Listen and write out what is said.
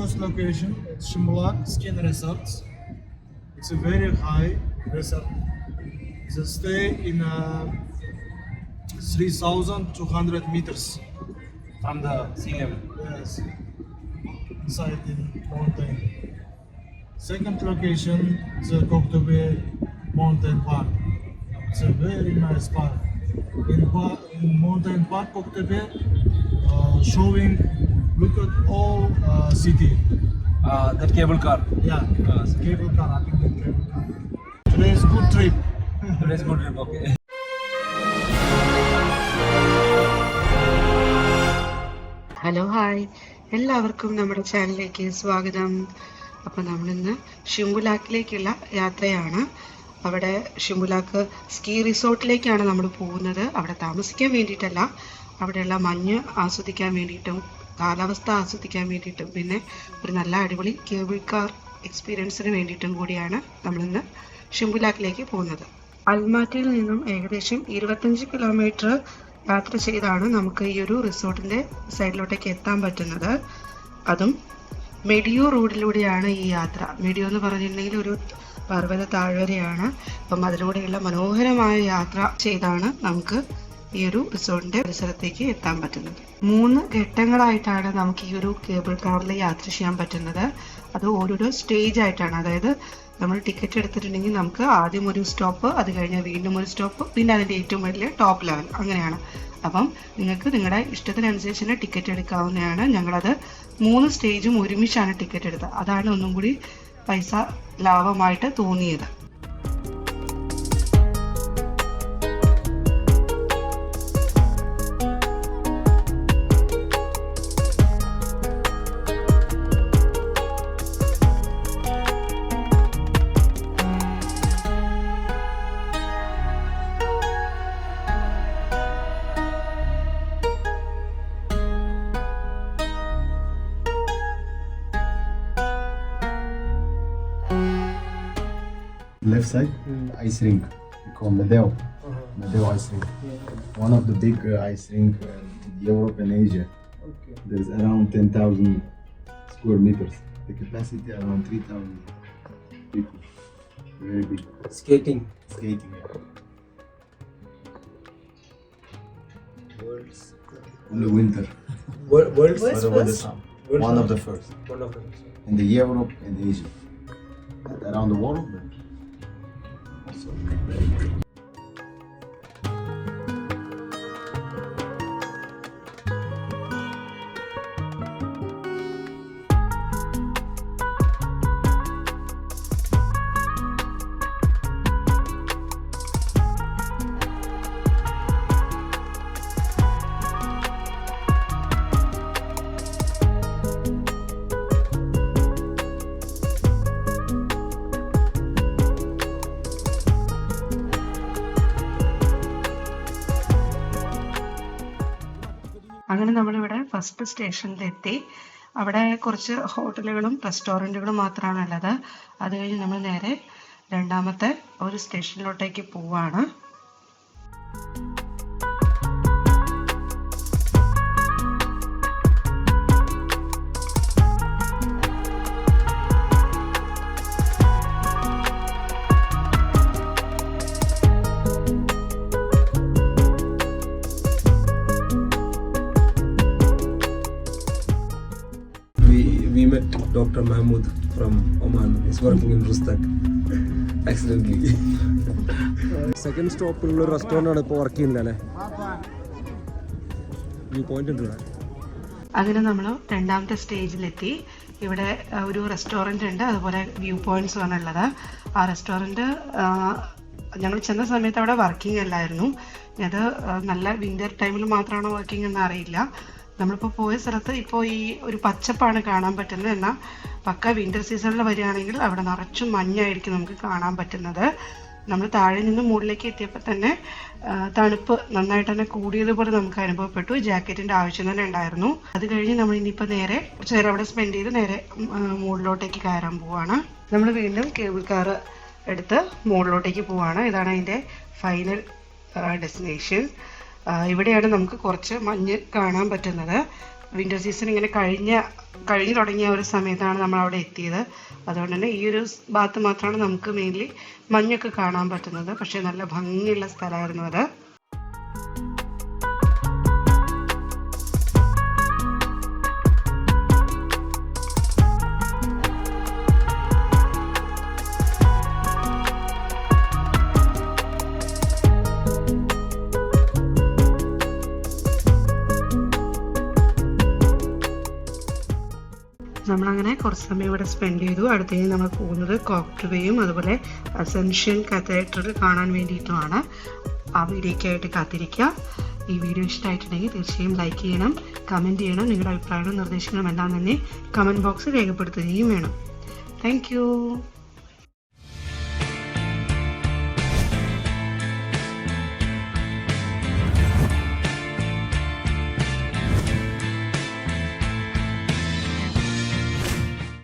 famous location is Shimbolak Ski Resorts. It's a very high resort. It's a stay in 3,200 meters From the sea level. yes, inside the mountain. Second location is Koktube Mountain Park. It's a very nice park. In Mountain Park Koktube, showing, look at all city. That cable car. Yeah, cable car. I think that cable car. Today is good trip. Today's good trip. Okay. Hello hi, എല്ലാവർക്കും നമ്മുടെ ചാനലിലേക്ക് സ്വാഗതം. അപ്പോൾ നമ്മളിന്ന് ഷിംബുലാക്കിലേക്കുള്ള യാത്രയാണ്. അവിടെ ഷിംബുലാക്ക് ski റിസോർട്ടിലേക്കാണ് നമ്മൾ പോകുന്നത്. അവിടെ താമസിക്കാൻ വേണ്ടിയിട്ടല്ല, അവിടെയുള്ള മഞ്ഞ് ആസ്വദിക്കാൻ വേണ്ടിയിട്ടും കാലാവസ്ഥ ആസ്വദിക്കാൻ വേണ്ടിയിട്ടും പിന്നെ ഒരു നല്ല അടിപൊളി കേബിൾ കാർ എക്സ്പീരിയൻസിന് വേണ്ടിയിട്ടും കൂടിയാണ് നമ്മളിന്ന് ഷിംബുലാക്കിലേക്ക് പോകുന്നത്. അൽമാറ്റിയിൽ നിന്നും ഏകദേശം 25 കിലോമീറ്റർ യാത്ര ചെയ്താണ് നമുക്ക് ഈ ഒരു റിസോർട്ടിൻ്റെ സൈഡിലോട്ടേക്ക് എത്താൻ പറ്റുന്നത്. അതും മെഡിയോ റോഡിലൂടെയാണ് ഈ യാത്ര. മെഡിയോ എന്ന് പറഞ്ഞിട്ടുണ്ടെങ്കിൽ ഒരു പർവ്വത താഴ്വരയാണ്. അപ്പം അതിലൂടെയുള്ള മനോഹരമായ യാത്ര ചെയ്താണ് നമുക്ക് ഈ ഒരു റിസോർട്ടിൻ്റെ പരിസരത്തേക്ക് എത്താൻ പറ്റുന്നത്. 3 ഘട്ടങ്ങളായിട്ടാണ് നമുക്ക് ഈ ഒരു കേബിൾ കാറിൽ യാത്ര ചെയ്യാൻ പറ്റുന്നത്. അത് ഓരോരോ സ്റ്റേജ് ആയിട്ടാണ്. അതായത് നമ്മൾ ടിക്കറ്റ് എടുത്തിട്ടുണ്ടെങ്കിൽ നമുക്ക് ആദ്യം ഒരു സ്റ്റോപ്പ്, അത് കഴിഞ്ഞാൽ വീണ്ടും ഒരു സ്റ്റോപ്പ്, പിന്നെ അതിൻ്റെ ഏറ്റവും വലിയ ടോപ്പ് ലെവൽ, അങ്ങനെയാണ്. അപ്പം നിങ്ങൾക്ക് നിങ്ങളുടെ ഇഷ്ടത്തിനനുസരിച്ച് ടിക്കറ്റ് എടുക്കാവുന്നതാണ്. ഞങ്ങളത് 3 സ്റ്റേജും ഒരുമിച്ചാണ് ടിക്കറ്റ് എടുത്തത്. അതാണ് ഒന്നും കൂടി പൈസ ലാഭമായിട്ട് തോന്നിയത്. Left side, ice rink. We call Medeo. Medeo ice rink. One of the big ice rink in Europe and Asia. Okay. There's around 10,000 square meters. The capacity around 3,000 people. Very big. Skating. Skating. Yeah. World's In the winter. world's Or over the summer. One of the first. one of them. In the Europe and Asia. Not around the world, but also very big. അങ്ങനെ നമ്മളിവിടെ first സ്റ്റേഷനിലെത്തി. അവിടെ കുറച്ച് ഹോട്ടലുകളും റെസ്റ്റോറൻറ്റുകളും മാത്രമാണ് ഉള്ളത്. അത് കഴിഞ്ഞ് നമ്മൾ നേരെ രണ്ടാമത്തെ ഒരു സ്റ്റേഷനിലോട്ടേക്ക് പോവാണ്. We met Dr. Mahmoud from Oman. He's working in Rustak. Accidentally. Second stop ഉള്ള റെസ്റ്റോറൻ്റ് ആണ് ഇപ്പോൾ വർക്ക് ചെയ്യുന്നത് അല്ലേ? വ്യൂ പോയിന്റ് ഉണ്ട്. അങ്ങനെ നമ്മൾ രണ്ടാമത്തെ സ്റ്റേജിലെത്തി. ഇവിടെ ഒരു റെസ്റ്റോറൻ്റ് ഉണ്ട്, അതുപോലെ വ്യൂ പോയിന്റ്സും ആണ് ഉള്ളത്. ആ റെസ്റ്റോറൻറ്റ് ഞങ്ങൾ ചെന്ന സമയത്ത് അവിടെ വർക്കിംഗ് അല്ലായിരുന്നു. അത് നല്ല വിൻ്റർ ടൈമിൽ മാത്രമാണോ വർക്കിംഗ് എന്ന് അറിയില്ല. നമ്മളിപ്പോൾ പോയ സ്ഥലത്ത് ഇപ്പോൾ ഈ ഒരു പച്ചപ്പാണ് കാണാൻ പറ്റുന്നത്. എന്നാൽ പക്ക വിൻ്റർ സീസണിൽ വരികയാണെങ്കിൽ അവിടെ നിറച്ചും മഞ്ഞായിരിക്കും നമുക്ക് കാണാൻ പറ്റുന്നത്. നമ്മൾ താഴെ നിന്ന് മുകളിലേക്ക് എത്തിയപ്പോൾ തന്നെ തണുപ്പ് നന്നായിട്ട് തന്നെ കൂടിയതുപോലെ നമുക്ക് അനുഭവപ്പെട്ടു. ജാക്കറ്റിൻ്റെ ആവശ്യം തന്നെ ഉണ്ടായിരുന്നു. അത് കഴിഞ്ഞ് നമ്മൾ ഇനിയിപ്പോൾ നേരെ കുറച്ച് നേരം അവിടെ സ്പെൻഡ് ചെയ്ത് നേരെ മുകളിലോട്ടേക്ക് കയറാൻ പോവാണ്. നമ്മൾ വീണ്ടും കേബിൾ കാർ എടുത്ത് മുകളിലോട്ടേക്ക് പോവാണ്. ഇതാണ് അതിൻ്റെ ഫൈനൽ ഡെസ്റ്റിനേഷൻ. ഇവിടെയാണ് നമുക്ക് കുറച്ച് മഞ്ഞ് കാണാൻ പറ്റുന്നത്. വിൻ്റർ സീസൺ ഇങ്ങനെ കഴിഞ്ഞ കഴിഞ്ഞു തുടങ്ങിയ ഒരു സമയത്താണ് നമ്മൾ അവിടെ എത്തിയത്. അതുകൊണ്ട് തന്നെ ഈ ഒരു ഭാഗത്ത് മാത്രമാണ് നമുക്ക് മെയിൻലി മഞ്ഞൊക്കെ കാണാൻ പറ്റുന്നത്. പക്ഷേ നല്ല ഭംഗിയുള്ള സ്ഥലമായിരുന്നു അത്. നമ്മളങ്ങനെ കുറച്ച് സമയം ഇവിടെ സ്പെൻഡ് ചെയ്തു. അടുത്തതിന് നമ്മൾ പോകുന്നത് കോക്ട്വേയും അതുപോലെ അസെൻഷൻ കത്തീഡ്രൽ കാണാൻ വേണ്ടിയിട്ടുമാണ്. ആ വീഡിയോയ്ക്കായിട്ട് കാത്തിരിക്കുക. ഈ വീഡിയോ ഇഷ്ടമായിട്ടുണ്ടെങ്കിൽ തീർച്ചയായും ലൈക്ക് ചെയ്യണം, കമൻറ്റ് ചെയ്യണം. നിങ്ങളുടെ അഭിപ്രായങ്ങളും നിർദ്ദേശങ്ങളും എല്ലാം തന്നെ കമൻറ്റ് ബോക്സിൽ രേഖപ്പെടുത്തുകയും വേണം. താങ്ക്